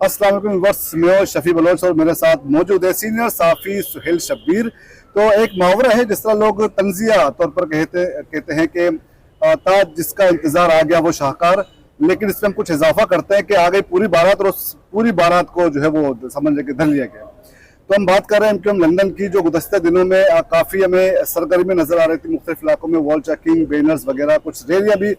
अस्सलाम वालेकुम व्यूअर्स, मैं हूं शफी बलोच और मेरे साथ मौजूद है सीनियर साफी सुहेल शब्बीर। तो एक मुहावरा है, जिस तरह लोग तंजिया तौर पर कहते हैं कि ताज जिसका इंतजार आ गया वो शाहकार, लेकिन इसमें हम कुछ इजाफा करते हैं कि आ गई पूरी बारात और उस पूरी बारात को जो है वो समझ के धर लिया गया। तो हम बात कर रहे हैं एमक्यूएम लंदन की, जो गुज़श्ता दिनों में काफ़ी हमें सरगर्मी नजर आ रही थी। मुख्तलिफ इलाकों में वॉल चेकिंग, बैनर्स वगैरह, कुछ रैलियां भी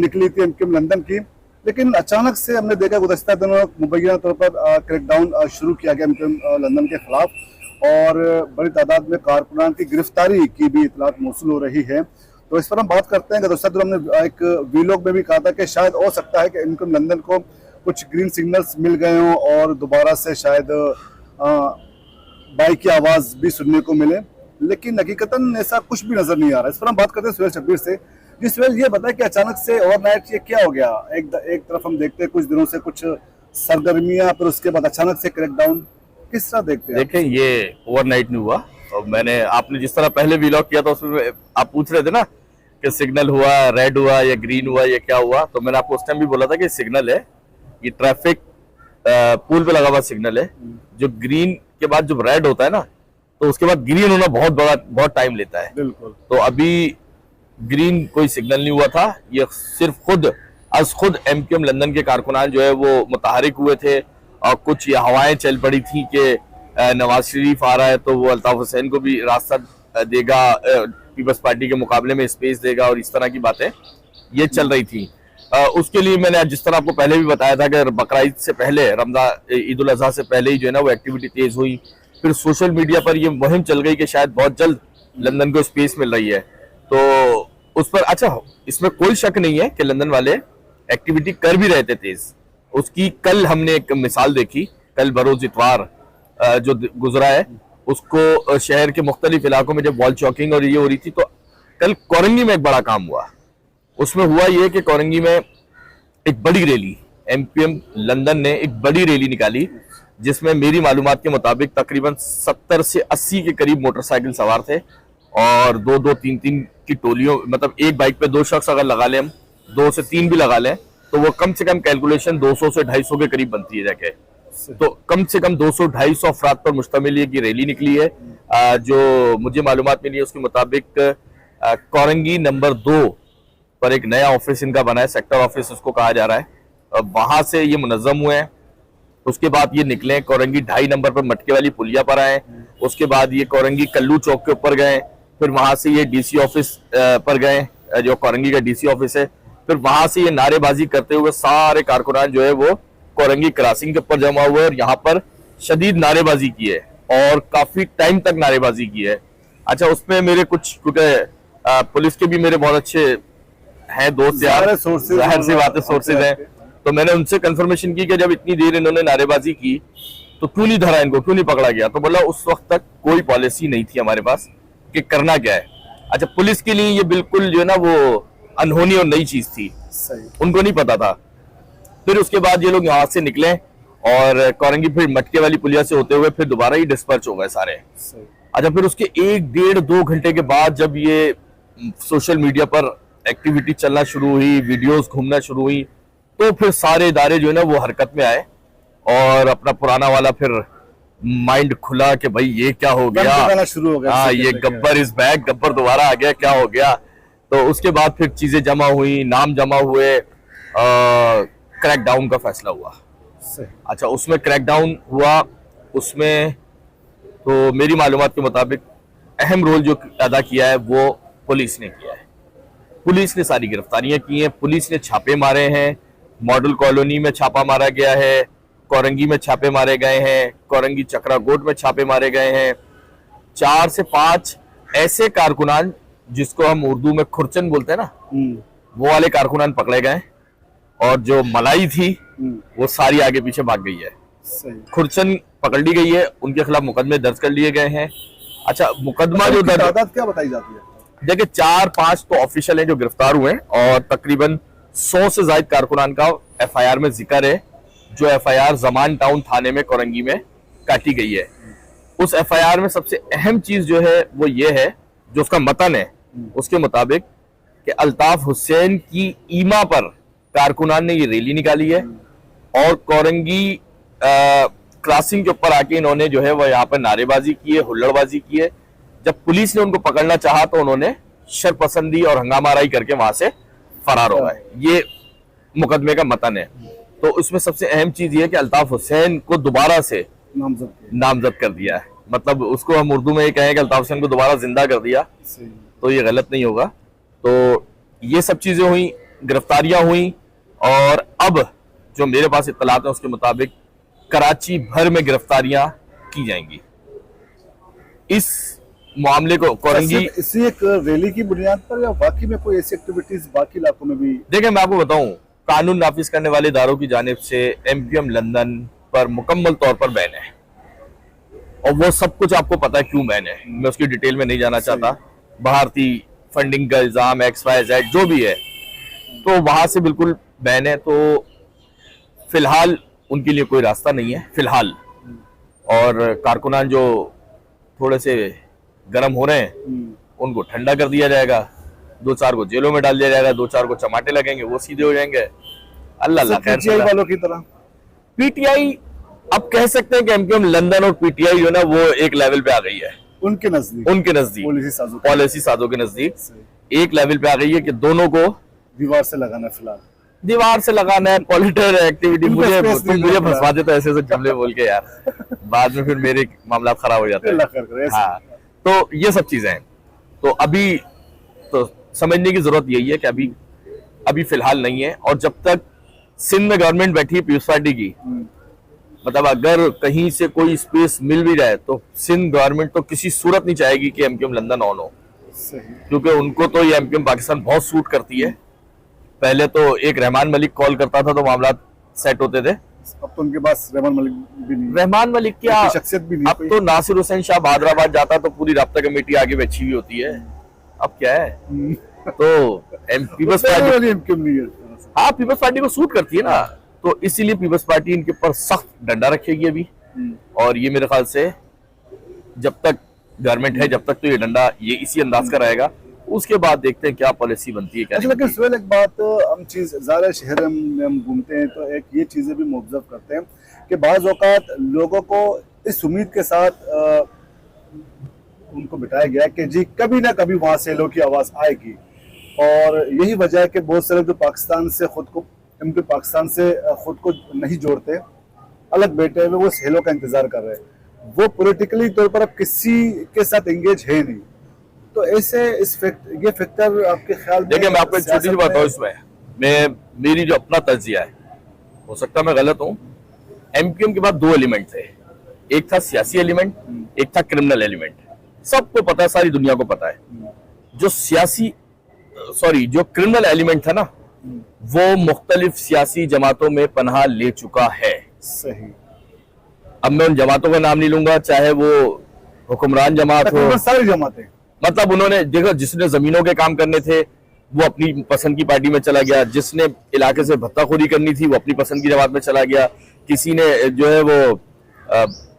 निकली थी एमक्यूएम लंदन की। लेकिन अचानक से हमने देखा गुज़श्ता दिनों मुबैना तौर पर क्रैकडाउन शुरू किया गया एमक्यूएम लंदन के खिलाफ, और बड़ी तादाद में कारकुनान की गिरफ्तारी की भी इतलात मौसूल हो रही है। तो इस पर हम बात करते हैं। गुज़श्ता दिनों हमने एक वीलॉग में भी कहा था कि शायद हो सकता है कि एमक्यूएम लंदन को कुछ ग्रीन सिग्नल्स मिल गए हों और दोबारा से शायद बाइक की आवाज़ भी सुनने को मिले, लेकिन हकीकतन ऐसा कुछ भी नजर नहीं आ रहा। इस पर हम बात करते हैं सुहेल शब्बीर से। जी सुहेल, ये बताए कि अचानक से ओवरनाइट ये क्या हो गया? एक तरफ हम देखते हैं कुछ दिनों से कुछ सरगर्मियां, फिर उसके बाद अचानक से क्रैकडाउन, किस तरह देखते हैं? देखें, ये ओवरनाइट नहीं हुआ। और आपने जिस तरह पहले व्लॉग किया था उसमें आप पूछ रहे थे ना कि सिग्नल हुआ, रेड हुआ या ग्रीन हुआ या क्या हुआ, तो मैंने आपको उस टाइम भी बोला था कि सिग्नल है, ये ट्रैफिक पुल पे लगा हुआ सिग्नल है। जो ग्रीन के बाद जब रेड होता है ना, तो उसके बाद ग्रीन होना बहुत टाइम लेता है। बिल्कुल। तो अभी ग्रीन कोई सिग्नल नहीं हुआ था, ये सिर्फ खुद एमक्यूएम लंदन के कारकुनान जो है वो मुतहरिक हुए थे, और कुछ ये हवाएं चल पड़ी थी कि नवाज शरीफ आ रहा है तो वो अल्ताफ हुसैन को भी रास्ता देगा, पीपल्स पार्टी के मुकाबले में स्पेस देगा, और इस तरह की बातें ये चल रही थी। उसके लिए मैंने जिस तरह आपको पहले भी बताया था कि बकरा ईद से पहले, ईद उल अजहा से पहले ही जो है ना वो एक्टिविटी तेज हुई। फिर सोशल मीडिया पर ये मुहिम चल गई कि शायद बहुत जल्द लंदन को स्पेस मिल रही है। तो उस पर अच्छा, इसमें कोई शक नहीं है कि लंदन वाले एक्टिविटी कर भी रहे थे तेज। उसकी कल हमने एक मिसाल देखी, कल बरोज इतवार जो गुजरा है, उसको शहर के मुख्तलिफ इलाकों में जब वॉल चॉकिंग और ये हो रही थी, तो कल कोरंगी में एक बड़ा काम हुआ। उसमें हुआ ये कि कोरंगी में एक बड़ी रैली, एमक्यूएम लंदन ने एक बड़ी रैली निकाली, जिसमें मेरी मालूमात के मुताबिक तकरीबन 70 से 80 के करीब मोटरसाइकिल सवार थे, और दो दो तीन तीन की टोलियों, मतलब एक बाइक पे 2 शख्स अगर लगा लें हम, 2 से 3 भी लगा लें, तो वो कम से कम कैलकुलेशन 200 से 250 के करीब बनती है जाके। तो कम से कम 200-250 अफराद पर मुश्तमिल ये की रैली निकली है। जो मुझे मालूमात मिली है उसके मुताबिक कोरंगी नंबर 2 पर एक नया ऑफिस इनका बना है, सेक्टर ऑफिस उसको कहा जा रहा है, वहां से ये मुनज़्ज़म हुए हैं। उसके बाद ये निकले कोरंगी 2.5 नंबर पर मटके वाली पुलिया पर आए, उसके बाद ये कोरंगी कल्लू चौक के ऊपर गए, फिर वहां से ये डीसी ऑफिस पर गए, जो कोरंगी का डीसी ऑफिस है। फिर वहां से ये नारेबाजी करते हुए सारे कारकुनान जो है वो कोरंगी क्रॉसिंग के ऊपर जमा हुए और यहाँ पर शदीद नारेबाजी की है, और काफी टाइम तक नारेबाजी की है। अच्छा, उसमें मेरे कुछ, क्योंकि पुलिस के भी मेरे बहुत अच्छे हैं दोस्त यार, जाहिर सी बात है सोर्सेज हैं, तो मैंने उनसे कंफर्मेशन की कि जब इतनी देर इन्होंने नारेबाजी की तो क्यों नहीं धरा इनको, क्यों नहीं पकड़ा गया? तो बोला उस वक्त तक कोई पॉलिसी नहीं थी हमारे पास कि करना क्या है। अच्छा, पुलिस के लिए ये बिल्कुल जो है ना वो अनहोनी और नई चीज थी, उनको नहीं पता था। फिर उसके बाद ये लोग यहाँ से निकले और कोरंगी फिर मटके वाली पुलिया से होते हुए फिर दोबारा ही डिस्पर्च हो गए सारे। अच्छा, फिर उसके 1-1.5-2 घंटे के बाद जब ये सोशल मीडिया पर एक्टिविटी चलना शुरू हुई, वीडियोस घूमना शुरू हुई, तो फिर सारे इदारे जो है ना वो हरकत में आए, और अपना पुराना वाला फिर माइंड खुला कि भाई ये क्या हो गया, शुरू हो गया। हाँ, ये गब्बर इज बैक, गब्बर दोबारा आ गया, क्या हो गया? तो उसके बाद फिर चीजें जमा हुई, नाम जमा हुए, क्रैकडाउन का फैसला हुआ। अच्छा, उसमें क्रैकडाउन हुआ, उसमें तो मेरी मालूमात के मुताबिक अहम रोल जो अदा किया है वो पुलिस ने किया है। पुलिस ने सारी गिरफ्तारियां की हैं, पुलिस ने छापे मारे हैं, मॉडल कॉलोनी में छापा मारा गया है, कोरंगी में छापे मारे गए हैं, कोरंगी चक्रागोट में छापे मारे गए हैं। 4 से 5 ऐसे कारकुनान जिसको हम उर्दू में खुरचन बोलते हैं ना, वो वाले कारकुनान पकड़े गए, और जो मलाई थी वो सारी आगे पीछे भाग गई है। खुरचन पकड़ ली गई है, उनके खिलाफ मुकदमे दर्ज कर लिए गए हैं। अच्छा, मुकदमा जो तादाद क्या बताई जाती है? देखिए, 4-5 तो ऑफिशियल हैं जो गिरफ्तार हुए हैं, और तकरीबन 100 से ज्यादा कारकुनान का एफआईआर में जिक्र है, जो एफआईआर जमान टाउन थाने में कोरंगी में काटी गई है। उस एफआईआर में सबसे अहम चीज जो है वो ये है, जो उसका मतन है, उसके मुताबिक कि अल्ताफ हुसैन की ईमा पर कारकुनान ने ये रैली निकाली है, और कोरंगी क्रॉसिंग के ऊपर आके इन्होंने जो है वो यहाँ पर नारेबाजी की है, हुल्लड़बाजी की है। जब पुलिस ने उनको पकड़ना चाहा तो उन्होंने शरपसंदी और हंगामाराई करके वहां से फरार हो गए। ये मुकदमे का मतन है। तो उसमें सबसे अहम चीज ये है कि अल्ताफ हुसैन को दोबारा से नामजद कर दिया है। मतलब उसको हम उर्दू में ये कहें कि अल्ताफ हुसैन को दोबारा जिंदा कर दिया, तो ये गलत नहीं होगा। तो ये सब चीजें हुई, गिरफ्तारियां हुई, और अब जो मेरे पास इत्तलात है उसके मुताबिक कराची भर में गिरफ्तारियां की जाएंगी। इस मामले को कोरंगी इसी एक रैली की बुनियाद पर या वाकई में कोई ऐसी एक्टिविटीज बाकी इलाकों में भी? देखिए, मैं आपको बताऊं, कानून नाफिज करने वाले इदारों की जानिब से एमक्यूएम लंदन पर मुकम्मल तौर पर बैन है, और वो सब कुछ आपको पता है क्यों बैन है। मैं उसकी डिटेल में नहीं जाना चाहता। भारतीय फंडिंग का इल्जाम, XYZ जो भी है, तो वहां से बिल्कुल बैन है। तो फिलहाल उनके लिए कोई रास्ता नहीं है फिलहाल। और कारकुनान जो थोड़े से गर्म हो रहे हैं उनको ठंडा कर दिया जाएगा, 2-4 को जेलों में डाल दिया जाएगा, 2-4 को चमाटे लगेंगे, वो सीधे हो जाएंगे। अल्लाह खैर वालों की तरह पीटीआई, अब कह सकते हैं कि एमक्यूएम लंदन और पीटीआई जो है ना वो एक लेवल पे आ गई है। उनके नजदीक पॉलिसी साजों के नजदीक एक लेवल पे आ गई है कि दोनों को दीवार से लगाना, फिलहाल दीवार से लगाना है। पॉलिटिकल एक्टिविटी मुझे फंसवा देता है ऐसे जुमले बोल के यार, बाद में फिर मेरे मामला खराब हो जाते हैं। हाँ, तो ये सब चीजें हैं। तो अभी तो समझने की जरूरत यही है कि अभी फिलहाल नहीं है। और जब तक सिंध में गवर्नमेंट बैठी है पीपल्स पार्टी की, मतलब अगर कहीं से कोई स्पेस मिल भी जाए तो सिंध गवर्नमेंट तो किसी सूरत नहीं चाहेगी कि एमक्यूएम लंदन ऑन हो, क्योंकि उनको तो ये एमक्यूएम पाकिस्तान बहुत सूट करती है। पहले तो एक रहमान मलिक कॉल करता था तो मामला सेट होते थे, अब तो उनके पास रहमान मलिक भी नहीं, रहमान मलिक क्या शख्सियत भी नहीं। अब तो नासिर हुसैन शाह हैदराबाद जाता तो पूरी राब्ता कमेटी आगे बैठी हुई होती है। अब क्या है, तो पीपल्स पार्टी, हाँ पीपल्स पार्टी को सूट करती है ना, तो इसीलिए पीपल्स पार्टी इनके ऊपर सख्त डंडा रखेगी अभी। और ये मेरे ख्याल से जब तक गवर्नमेंट है जब तक तो ये डंडा ये इसी अंदाज का रहेगा। उसके बाद देखते हैं क्या पॉलिसी बनती है क्या। लेकिन सुहेल, एक बात हम चीज ज़्यादा शहर में हम घूमते हैं तो एक ये चीजें भी ऑब्जर्व करते हैं कि बाज़ औक़ात लोगों को इस उम्मीद के साथ उनको बिठाया गया कि जी कभी ना कभी वहां से लोगों की आवाज आएगी, और यही वजह है कि बहुत सारे जो पाकिस्तान से खुद को पाकिस्तान से खुद को नहीं जोड़ते, अलग बैठे हुए वो सेलों का इंतजार कर रहे हैं। वो पॉलिटिकली तौर पर अब किसी के साथ एंगेज है नहीं। तो ऐसे ये फैक्टर आपके ख्याल में? देखिए, मैं आपको एक छोटी सी बात हूँ इसमें, मेरी जो अपना तज्जिया है, हो सकता है मैं गलत हूँ। एमक्यूएम के बाद 2 एलिमेंट थे, एक था सियासी एलिमेंट, एक था क्रिमिनल एलिमेंट। सबको पता है, सारी दुनिया को पता है। जो क्रिमिनल एलिमेंट था ना, वो मुख्तलिफ सियासी जमातों में पनाह ले चुका है। सही। अब मैं उन जमातों का नाम नहीं लूंगा, चाहे वो हुक्मरान जमात हो, सारी जमातें। मतलब उन्होंने देखो, जिसने जमीनों के काम करने थे वो अपनी पसंद की पार्टी में चला गया, जिसने इलाके से भत्ताखोरी करनी थी वो अपनी पसंद की जमात में चला गया, किसी ने जो है वो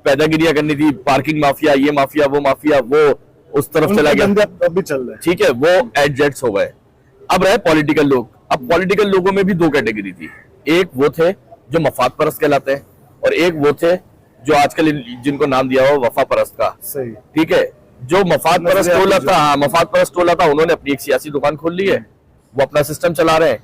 पैदागिरियां करनी थी, पार्किंग माफिया, ये माफिया, वो उस तरफ चला गया। अभी चल रहा है, ठीक है, वो एडजेट्स हो गए। अब रहे पॉलिटिकल लोग। अब पॉलिटिकल लोगों में भी 2 कैटेगरी थी। एक वो थे जो मफाद परस्त कहलाते हैं, और एक वो थे जो आजकल जिनको नाम दिया हुआ वफा परस्त का। सही। ठीक है, जो मफाद परस्त टोला था, उन्होंने अपनी एक सियासी दुकान खोल ली है, वो अपना सिस्टम चला रहे हैं।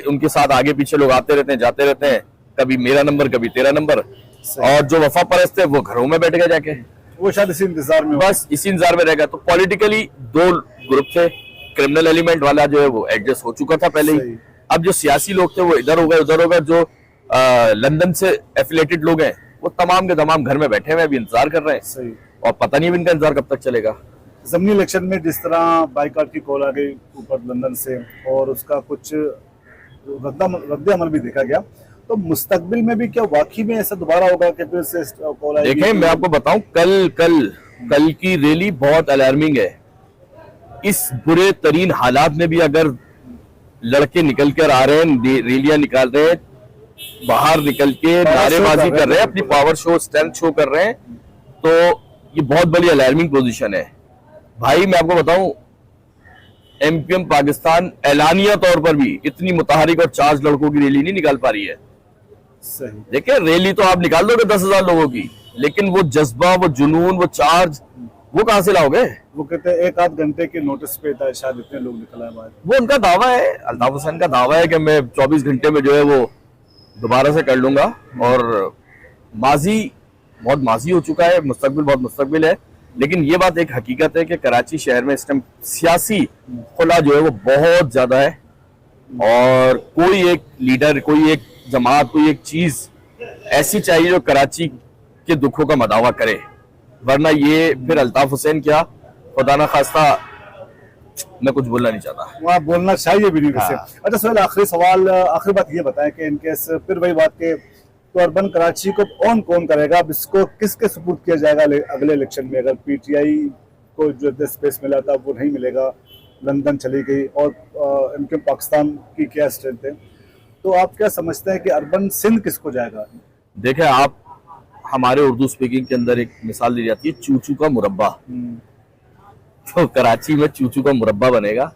उनके साथ आगे पीछे लोग आते रहते हैं, जाते रहते हैं, कभी मेरा नंबर कभी तेरा नंबर। और जो वफा परस्त है वो घरों में बैठ गए जाके, वो शायद इसी इंतजार में, बस इसी इंतजार में रहेगा। तो पॉलिटिकली 2 ग्रुप थे। क्रिमिनल एलिमेंट वाला जो है वो एडजस्ट हो चुका था पहले ही। अब जो सियासी लोग थे वो इधर हो गए उधर हो गए। जो लंदन से एफिलेटेड लोग हैं वो तमाम के तमाम घर में बैठे हुए अभी इंतजार कर रहे हैं। सही। और पता नहीं इनका इंतजार कब तक चलेगा। ज़मीनी इलेक्शन में जिस तरह बाइकाट की कॉल आ गई ऊपर लंदन से, और उसका कुछ रद्द अमल भी देखा गया, तो मुस्तकबिल में भी क्या वाकई में ऐसा दोबारा होगा कि फिर से कॉल आएगी? देखें, मैं आपको बताऊं, कल की रैली बहुत अलार्मिंग है। इस बुरे तरीन हालात में भी अगर लड़के निकल कर आ रहे हैं, रैलियां निकाल रहे हैं, बाहर निकल के नारेबाजी कर रहे हैं, अपनी पावर शो, स्ट्रेंथ शो कर रहे हैं, तो ये बहुत बड़ी अलार्मिंग पोजीशन है भाई। मैं आपको बताऊं, एमक्यूएम पाकिस्तान एलानिया तौर पर भी इतनी मुतहरिक और चार्ज लड़कों की रैली नहीं निकाल पा रही है। सही। देखिए रैली तो आप निकाल दोगे 10,000 लोगों की, लेकिन वो जज्बा, वो जुनून, वो चार्ज, वो कहाँ से लाओगे? वो कहते हैं 1 आध घंटे के नोटिस पे था शायद इतने लोग निकल आए बाहर। वो उनका दावा है, अल्ताफ हुसैन का दावा है कि मैं 24 घंटे में जो है वो दोबारा से कर लूंगा। और माजी बहुत माजी हो चुका है, मुस्तकबिल बहुत मुस्तकबिल है। लेकिन ये बात एक हकीकत है कि कराची शहर में इस टाइम सियासी खुला जो है वो बहुत ज्यादा है, और कोई एक लीडर, कोई एक जमात, कोई एक चीज ऐसी चाहिए जो कराची के दुखों का मदावा करे, वरना ये फिर अल्ताफ हुसैन क्या, खुदा ना खास्ता, मैं कुछ बोलना नहीं चाहता। वहाँ बोलना चाहिए भी नहीं वैसे। हाँ। अच्छा सोहेल, आखिरी सवाल, आखिरी बात ये बताएं कि इनकेस फिर वही बात के तो अर्बन कराची को कौन कौन करेगा, अब इसको किसके सुपुर्द किया जाएगा अगले इलेक्शन में? अगर पीटीआई को जो स्पेस मिला था वो नहीं मिलेगा, लंदन चली गई, और इनके पाकिस्तान की क्या स्ट्रेंथ है, तो आप क्या समझते हैं कि अर्बन सिंध किसको जाएगा? देखें आप, हमारे उर्दू स्पीकिंग के अंदर एक मिसाल दी जाती है चूचू का मुरब्बा। तो कराची में चूचू का मुरब्बा बनेगा,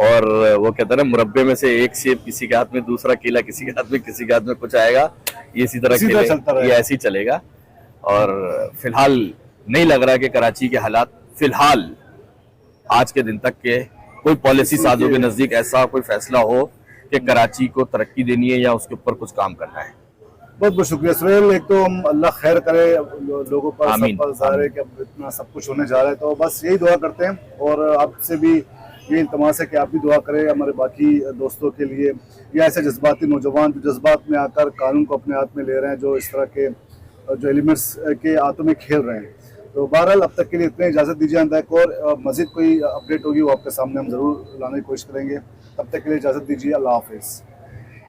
और वो कहते हैं ना, मुरब्बे में से एक सेब किसी के हाथ में, दूसरा केला किसी के हाथ में, किसी के हाथ में कुछ आएगा, ये इसी तरह ये ऐसे ही चलेगा। और फिलहाल नहीं लग रहा कि कराची के हालात फिलहाल आज के दिन तक के कोई पॉलिसी साजों के नजदीक ऐसा कोई फैसला हो कि कराची को तरक्की देनी है या उसके ऊपर कुछ काम करना है। बहुत बहुत शुक्रिया सुहेल। एक तो हम अल्लाह खैर करे लोगों पर, आमीन, सब पर ज़ाहिर है कि अब इतना सब कुछ होने जा रहा है, तो बस यही दुआ करते हैं। और आपसे भी ये इल्तमास है कि आप भी दुआ करें हमारे बाकी दोस्तों के लिए, या ऐसे जज्बाती नौजवान जो जज्बात में आकर कानून को अपने हाथ में ले रहे हैं, जो इस तरह के जो एलिमेंट्स के हाथों में खेल रहे हैं। तो बहरहाल अब तक के लिए इतने इजाज़त दीजिए। अंदर एक और मज़ीद कोई अपडेट होगी वो आपके सामने हम ज़रूर लाने की कोशिश करेंगे। तब तक के लिए इजाज़त दीजिए। अल्लाह हाफिज़।